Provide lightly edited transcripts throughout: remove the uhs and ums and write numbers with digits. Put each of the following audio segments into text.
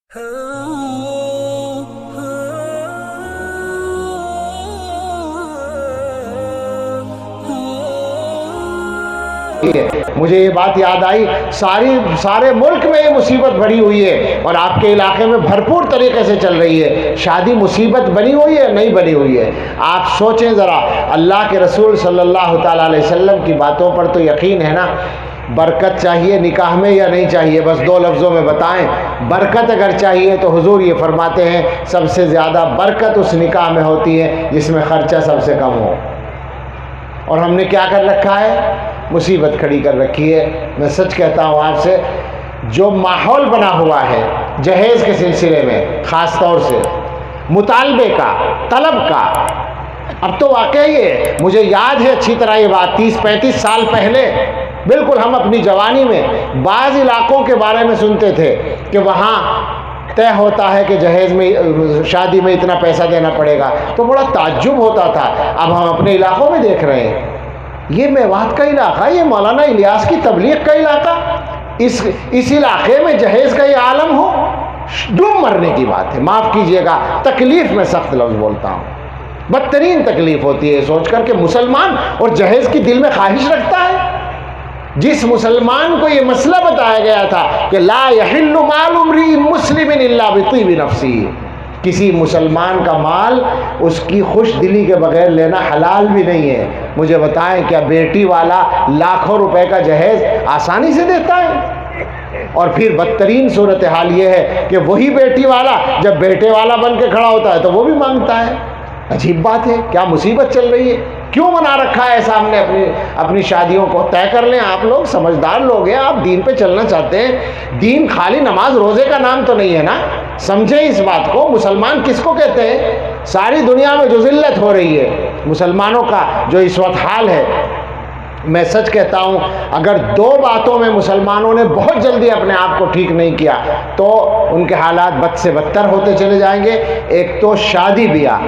مجھے یہ بات یاد آئی، سارے ملک میں یہ مصیبت بڑھی ہوئی ہے اور آپ کے علاقے میں بھرپور طریقے سے چل رہی ہے۔ شادی مصیبت بنی ہوئی ہے نہیں بنی ہوئی ہے؟ آپ سوچیں ذرا، اللہ کے رسول صلی اللہ تعالیٰ علیہ وسلم کی باتوں پر تو یقین ہے نا؟ برکت چاہیے نکاح میں یا نہیں چاہیے؟ بس دو لفظوں میں بتائیں۔ برکت اگر چاہیے تو حضور یہ فرماتے ہیں سب سے زیادہ برکت اس نکاح میں ہوتی ہے جس میں خرچہ سب سے کم ہو۔ اور ہم نے کیا کر رکھا ہے؟ مصیبت کھڑی کر رکھی ہے۔ میں سچ کہتا ہوں آپ سے، جو ماحول بنا ہوا ہے جہیز کے سلسلے میں، خاص طور سے مطالبے کا، طلب کا، اب تو واقعی ہے، مجھے یاد ہے اچھی طرح یہ بات، 30-35 سال پہلے بالکل ہم اپنی جوانی میں بعض علاقوں کے بارے میں سنتے تھے کہ وہاں طے ہوتا ہے کہ جہیز میں، شادی میں اتنا پیسہ دینا پڑے گا، تو بڑا تعجب ہوتا تھا۔ اب ہم اپنے علاقوں میں دیکھ رہے ہیں، یہ میوات کا علاقہ، یہ مولانا الیاس کی تبلیغ کا علاقہ، اس علاقے میں جہیز کا یہ عالم ہو، ڈوب مرنے کی بات ہے۔ معاف کیجئے گا، تکلیف میں سخت لفظ بولتا ہوں، بدترین تکلیف ہوتی ہے سوچ کر کہ مسلمان اور جہیز کی دل میں خواہش رکھتا ہے۔ جس مسلمان کو یہ مسئلہ بتایا گیا تھا کہ لا یحل مال امرئ مسلم الا بطیب نفسی، کسی مسلمان کا مال اس کی خوش دلی کے بغیر لینا حلال بھی نہیں ہے، مجھے بتائیں کیا بیٹی والا لاکھوں روپے کا جہیز آسانی سے دیتا ہے؟ اور پھر بدترین صورتحال یہ ہے کہ وہی بیٹی والا جب بیٹے والا بن کے کھڑا ہوتا ہے تو وہ بھی مانگتا ہے۔ عجیب بات ہے، کیا مصیبت چل رہی ہے؟ کیوں بنا رکھا ہے ایسا ہم نے اپنی شادیوں کو؟ طے کر لیں، آپ لوگ سمجھدار لوگ ہیں، آپ دین پہ چلنا چاہتے ہیں، دین خالی نماز روزے کا نام تو نہیں ہے نا، سمجھیں اس بات کو۔ مسلمان کس کو کہتے ہیں؟ ساری دنیا میں جو ذلت ہو رہی ہے مسلمانوں کا جو اس وقت حال ہے، میں سچ کہتا ہوں اگر دو باتوں میں مسلمانوں نے بہت جلدی اپنے آپ کو ٹھیک نہیں کیا تو ان کے حالات بد سے بدتر ہوتے چلے جائیں گے۔ ایک تو شادی بیاہ،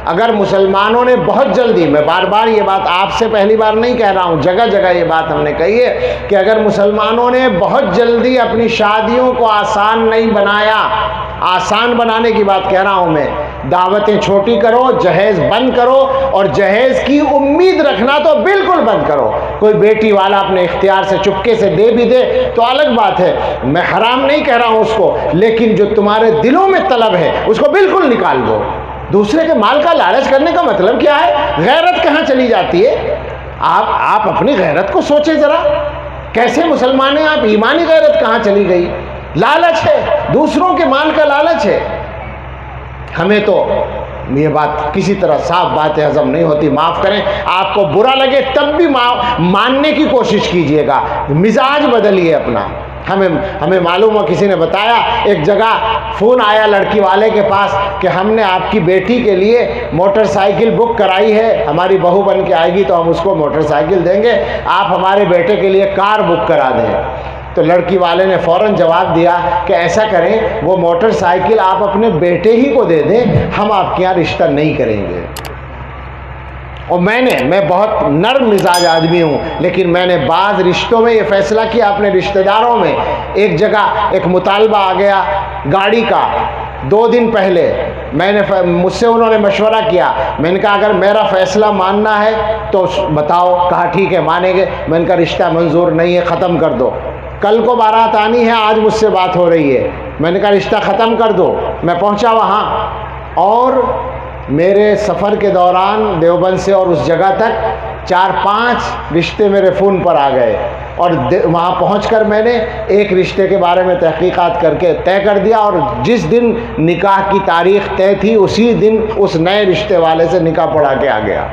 اگر مسلمانوں نے بہت جلدی، میں بار بار یہ بات آپ سے پہلی بار نہیں کہہ رہا ہوں، جگہ جگہ یہ بات ہم نے کہی ہے کہ اگر مسلمانوں نے بہت جلدی اپنی شادیوں کو آسان نہیں بنایا، آسان بنانے کی بات کہہ رہا ہوں میں، دعوتیں چھوٹی کرو، جہیز بند کرو، اور جہیز کی امید رکھنا تو بالکل بند کرو۔ کوئی بیٹی والا اپنے اختیار سے چپکے سے دے بھی دے تو الگ بات ہے، میں حرام نہیں کہہ رہا ہوں اس کو، لیکن جو تمہارے دلوں میں طلب ہے اس کو بالکل نکال دو۔ دوسرے کے مال کا لالچ کرنے کا مطلب کیا ہے؟ غیرت کہاں چلی جاتی ہے؟ آپ اپنی غیرت کو سوچیں ذرا، کیسے مسلمان ہیں آپ؟ ایمانی غیرت کہاں چلی گئی؟ لالچ ہے، دوسروں کے مال کا لالچ ہے۔ ہمیں تو یہ بات کسی طرح صاف بات ہضم نہیں ہوتی، معاف کریں، آپ کو برا لگے تب بھی ماننے کی کوشش کیجئے گا، مزاج بدلیے اپنا۔ ہمیں معلوم ہو، کسی نے بتایا ایک جگہ فون آیا لڑکی والے کے پاس کہ ہم نے آپ کی بیٹی کے لیے موٹر سائیکل بک کرائی ہے، ہماری بہو بن کے آئے گی تو ہم اس کو موٹر سائیکل دیں گے، آپ ہمارے بیٹے کے لیے کار بک کرا دیں۔ تو لڑکی والے نے فوراً جواب دیا کہ ایسا کریں، وہ موٹر سائیکل آپ اپنے بیٹے ہی کو دے دیں، ہم آپ کے یہاں رشتہ نہیں کریں گے۔ اور میں بہت نرم مزاج آدمی ہوں، لیکن میں نے بعض رشتوں میں یہ فیصلہ کیا، اپنے رشتہ داروں میں ایک جگہ ایک مطالبہ آ گیا گاڑی کا، 2 دن پہلے مجھ سے انہوں نے مشورہ کیا، میں نے کہا اگر میرا فیصلہ ماننا ہے تو بتاؤ، کہا ٹھیک ہے مانیں گے، میں نے کہا رشتہ منظور نہیں ہے، ختم کر دو، کل کو بارات آنی ہے، آج مجھ سے بات ہو رہی ہے، میں نے کہا رشتہ ختم کر دو۔ میں پہنچا وہاں، اور میرے سفر کے دوران دیوبند سے اور اس جگہ تک 4-5 رشتے میرے فون پر آ گئے، اور وہاں پہنچ کر میں نے ایک رشتے کے بارے میں تحقیقات کر کے طے کر دیا، اور جس دن نکاح کی تاریخ طے تھی اسی دن اس نئے رشتے والے سے نکاح پڑھا کے آ گیا۔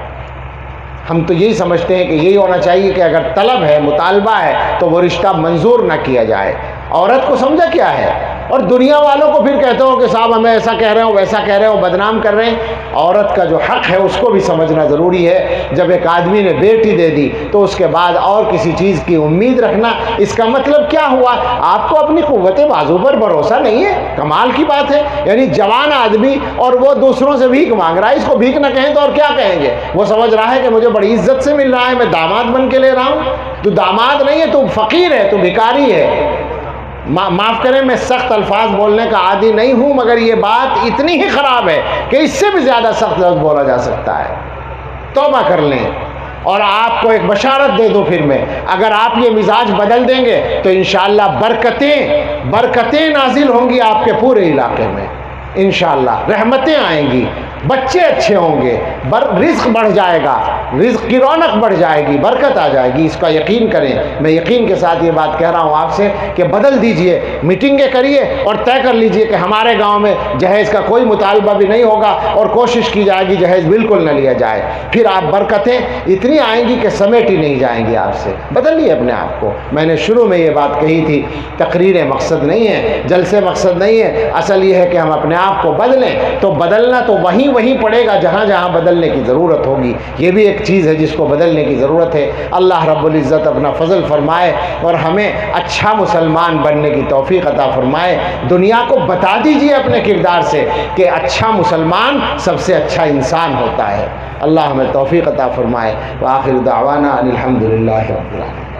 ہم تو یہی سمجھتے ہیں کہ یہی ہونا چاہیے کہ اگر طلب ہے، مطالبہ ہے، تو وہ رشتہ منظور نہ کیا جائے۔ عورت کو سمجھا کیا ہے؟ اور دنیا والوں کو پھر کہتے ہو کہ صاحب ہمیں ایسا کہہ رہے ہو، ویسا کہہ رہے ہو، بدنام کر رہے ہیں۔ عورت کا جو حق ہے اس کو بھی سمجھنا ضروری ہے۔ جب ایک آدمی نے بیٹی دے دی تو اس کے بعد اور کسی چیز کی امید رکھنا، اس کا مطلب کیا ہوا؟ آپ کو اپنی قوت بازو پر بھروسہ نہیں ہے؟ کمال کی بات ہے، یعنی جوان آدمی اور وہ دوسروں سے بھیک مانگ رہا ہے، اس کو بھیک نہ کہیں تو اور کیا کہیں گے؟ وہ سمجھ رہا ہے کہ مجھے بڑی عزت سے مل رہا ہے، میں داماد بن کے لے رہا ہوں۔ تو داماد نہیں ہے، تو فقیر ہے، تو بھکاری ہے۔ معاف کریں میں سخت الفاظ بولنے کا عادی نہیں ہوں، مگر یہ بات اتنی ہی خراب ہے کہ اس سے بھی زیادہ سخت لفظ بولا جا سکتا ہے۔ توبہ کر لیں، اور آپ کو ایک بشارت دے دوں پھر میں، اگر آپ یہ مزاج بدل دیں گے تو انشاءاللہ برکتیں نازل ہوں گی آپ کے پورے علاقے میں، انشاءاللہ رحمتیں آئیں گی، بچے اچھے ہوں گے، رزق بڑھ جائے گا، رزق کی رونق بڑھ جائے گی، برکت آ جائے گی، اس کا یقین کریں۔ میں یقین کے ساتھ یہ بات کہہ رہا ہوں آپ سے کہ بدل دیجئے، میٹنگیں کریے اور طے کر لیجئے کہ ہمارے گاؤں میں جہیز کا کوئی مطالبہ بھی نہیں ہوگا، اور کوشش کی جائے گی جہیز بالکل نہ لیا جائے، پھر آپ برکتیں اتنی آئیں گی کہ سمیٹی نہیں جائیں گی آپ سے۔ بدلیے اپنے آپ کو۔ میں نے شروع میں یہ بات کہی تھی، تقریریں مقصد نہیں ہے، جلسے مقصد نہیں ہے، اصل یہ ہے کہ ہم اپنے آپ کو بدلیں۔ تو بدلنا تو وہیں پڑے گا جہاں جہاں بدلنے کی ضرورت ہوگی، یہ بھی ایک چیز ہے جس کو بدلنے کی ضرورت ہے۔ اللہ رب العزت اپنا فضل فرمائے اور ہمیں اچھا مسلمان بننے کی توفیق عطا فرمائے۔ دنیا کو بتا دیجئے اپنے کردار سے کہ اچھا مسلمان سب سے اچھا انسان ہوتا ہے۔ اللہ ہمیں توفیق عطا فرمائے۔ وآخر دعوانا ان الحمد للہ رب العالمین۔